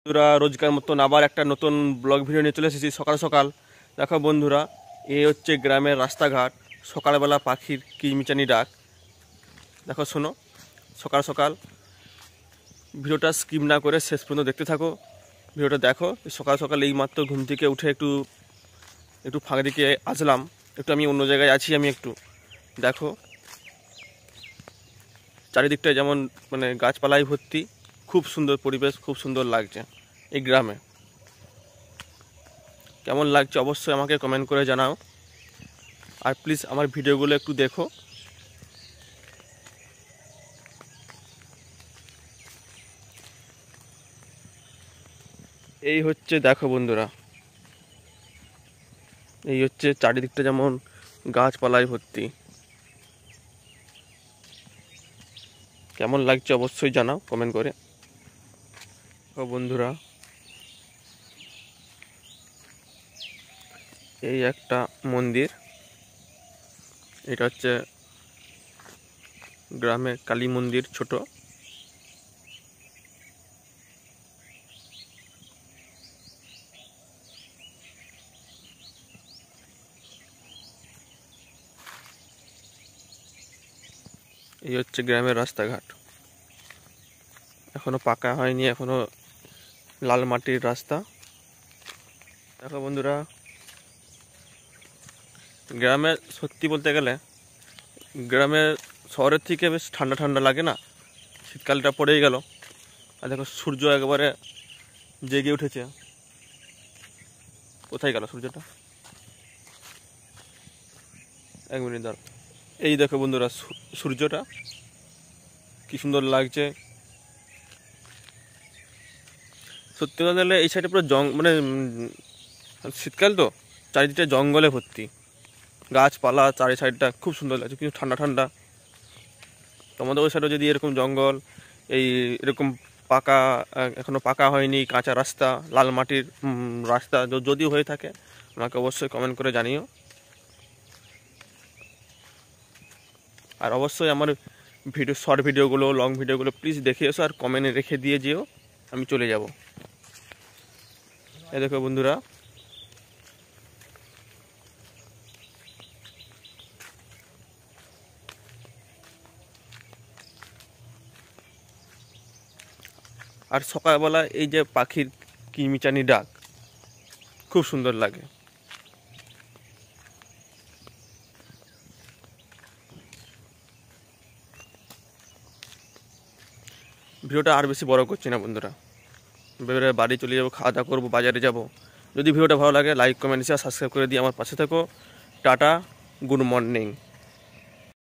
বন্ধুরা রোজকার মতন আবার একটা নতুন ব্লগ ভিডিও নিয়ে চলে এসেছি সকাল সকাল। দেখো বন্ধুরা, এই হচ্ছে গ্রামের রাস্তাঘাট, সকালবেলা পাখির কিচিরমিচানি ডাক। দেখো শোনো, সকাল সকাল ভিডিওটা স্কিপ না করে শেষ পর্যন্ত দেখতে থাকো। ভিডিওটা দেখো। সকাল সকাল এই মাত্র ঘুম থেকে উঠে একটু ফাঁকা দিকে আসলাম। আমি অন্য জায়গায় আছি। আমি একটু দেখো, চারিদিকটায় যেমন গাছপালায় ভর্তি, খুব সুন্দর পরিবেশ, খুব সুন্দর লাগছে এই গ্রামে। কেমন লাগছে অবশ্যই আমাকে কমেন্ট করে জানাও। আর প্লিজ আমার ভিডিওগুলো একটু দেখো। এই হচ্ছে দেখো বন্ধুরা, এই হচ্ছে চারিদিকটা যেমন গাছপালায় ভর্তি। কেমন লাগছে অবশ্যই জানাও কমেন্ট করে। ও বন্ধুরা, এই একটা মন্দির, এটা হচ্ছে গ্রামে কালী মন্দির ছোট। এই হচ্ছে গ্রামের রাস্তাঘাট, এখনো পাকা হয়নি, এখনো লাল মাটির রাস্তা। দেখো বন্ধুরা, গ্রামে সত্যি বলতে গেলে গ্রামে শহরের থেকে বেশ ঠান্ডা ঠান্ডা লাগে না? শীতকালটা পড়েই গেল, আর দেখো সূর্য একবারে জেগে উঠেছে। কোথায় গেল সূর্যটা? এক মিনিট দাঁড়াও। এই দেখো বন্ধুরা, সূর্যটা কি সুন্দর লাগছে। সত্যি কথা বলতে এই সাইডে পুরো শীতকাল তো, চারিদিকটা জঙ্গলে ভর্তি, গাছপালা চারি সাইডটা খুব সুন্দর লাগছে, কিন্তু ঠান্ডা ঠান্ডা। তোমাদের ওই সাইডে যদি এরকম জঙ্গল, এরকম পাকা, এখনো পাকা হয়নি, কাঁচা রাস্তা, লাল মাটির রাস্তা যদি হয়ে থাকে আমাকে অবশ্যই কমেন্ট করে জানিও। আর অবশ্যই আমার শর্ট ভিডিওগুলো, লং ভিডিওগুলো প্লিজ দেখে এসো আর কমেন্টে রেখে দিয়ে যেও, আমি চলে যাব। এই দেখো বন্ধুরা, আর সকালবেলা এই যে পাখির কিচিরমিচানি ডাক খুব সুন্দর লাগে। ভিডিওটা আর বেশি বড় করছি না বন্ধুরা, এবারে বাড়ি চলে যাবো, খাওয়া দাওয়া করবো, বাজারে যাব। যদি ভিডিওটা ভালো লাগে লাইক কমেন্ট শেয়ার সাবস্ক্রাইব করে দিয়ে আমার পাশে থাকো। Tata, good morning.